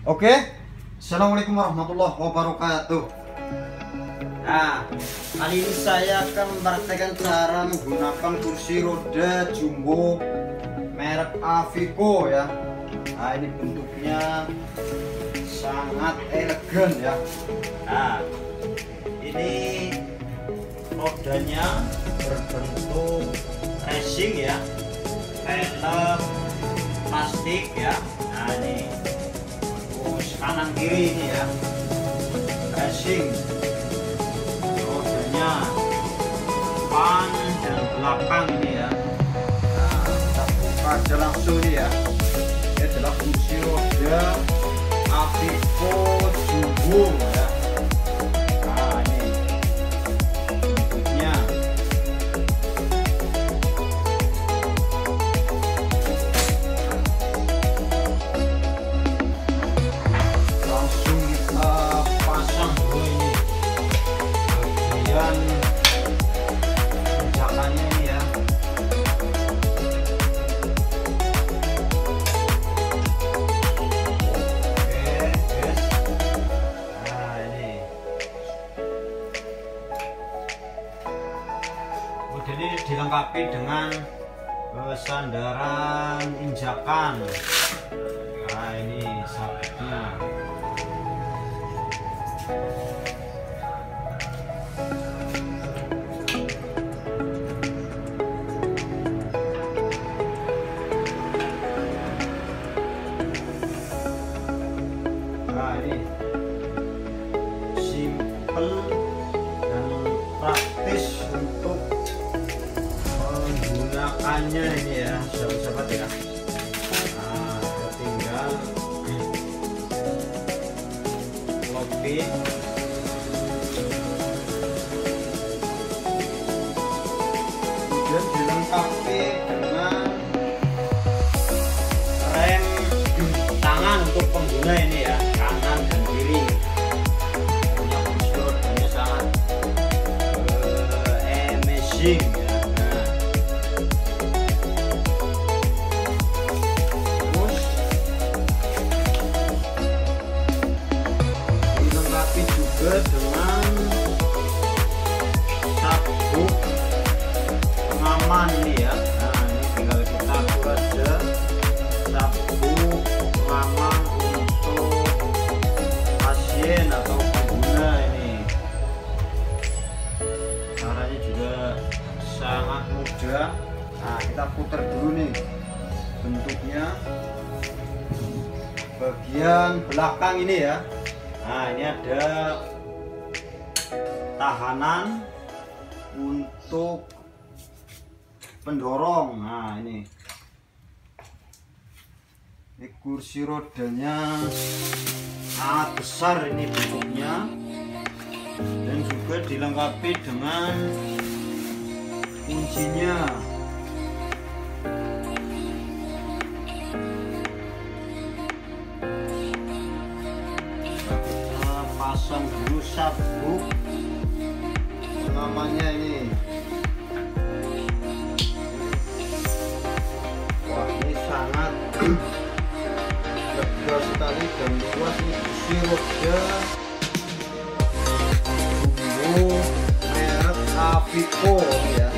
Oke, assalamualaikum warahmatullahi wabarakatuh. Nah, kali ini saya akan mempraktekkan cara menggunakan kursi roda jumbo merek Aviko ya. Nah, ini bentuknya sangat elegan ya. Nah, ini rodanya berbentuk racing ya, film plastik ya. Nah, ini kanan kiri ini ya, racing, rodanya depan dan belakang ini ya. Nah, kita buka aja langsung nih ya. Ini adalah kursi roda Aviko jumbo ya. Nah, ini bentuknya. Langsung kita pasang dulu ini bagian pijakannya ini ya. Oke guys, nah ini kemudian ini dilengkapi dengan sandaran injakan. Nah, ini sabuknya. Nah, ini simple dan praktis untuk menggunakannya ini ya, sahabat-sahabat ya. Nah, tinggal lopi, kemudian dilengkapi dengan rem tangan untuk pengguna ini ya, kanan dan kiri. Punya kursi rodanya sangat amazing ya. Nah, terus dilengkapi juga dengan sabuk pengaman ini ya. Nah, ini tinggal kita atur aja sabuk pengaman untuk pasien atau pengguna ini. Caranya juga sangat mudah. Nah, kita putar dulu nih bentuknya bagian belakang ini ya. Nah, ini ada tahanan untuk pendorong. Nah, ini kursi rodanya sangat besar ini bentuknya, dan juga dilengkapi dengan kuncinya. Kita pasang dulu sabuk pengamannya ini. Wah, ini sangat lega sekali dan luas ini kursi roda jumbo merek Aviko ya.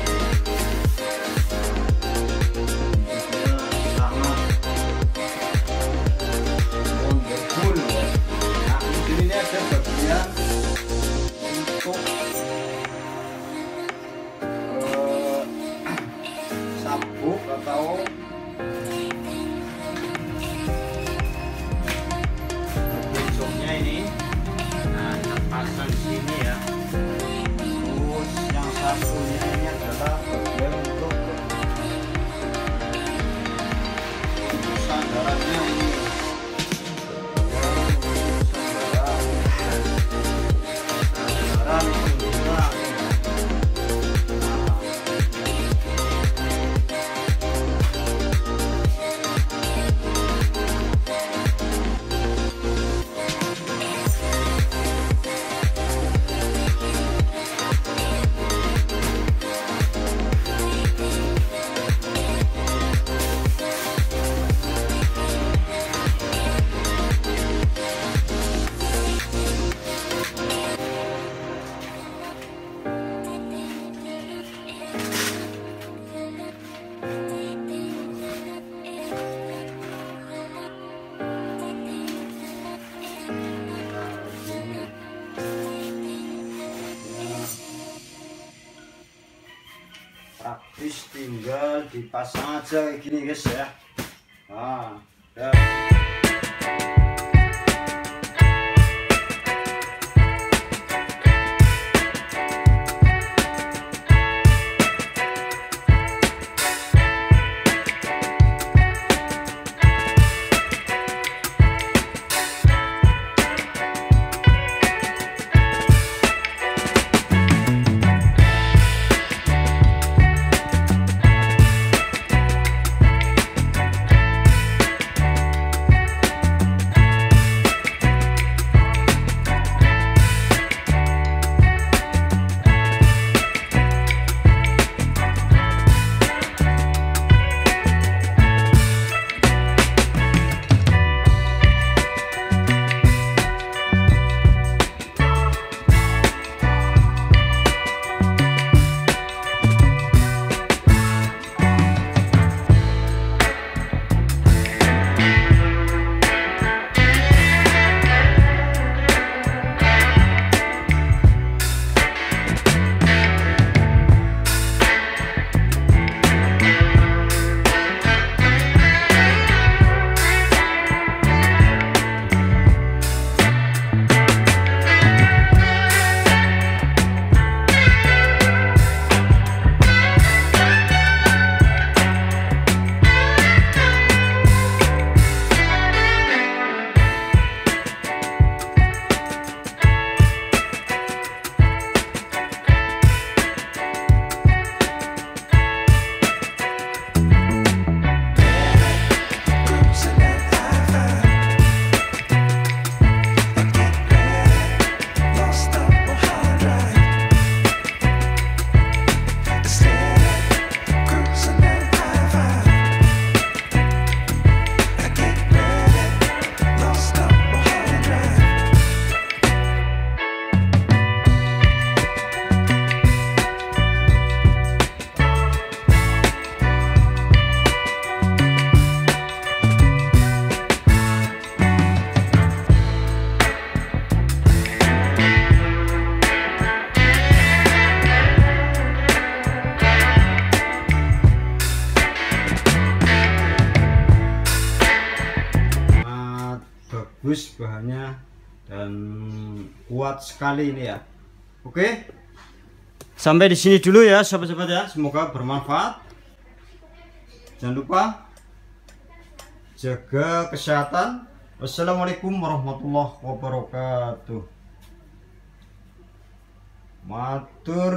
Sangat wonderful ya. Nah, kemudian ini ada bagian untuk sabuk atau ujungnya ini. Nah, kita pasang di sini ya. Terus yang satunya ini adalah habis tinggal dipasang aja kayak gini guys ya. Nah, ya. Bagus bahannya dan kuat sekali ini ya. Oke, sampai di sini dulu ya sahabat-sahabat ya, semoga bermanfaat. Jangan lupa jaga kesehatan. Wassalamualaikum warahmatullahi wabarakatuh. Matur,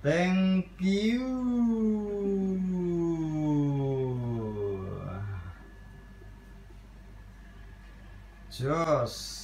thank you. Jos.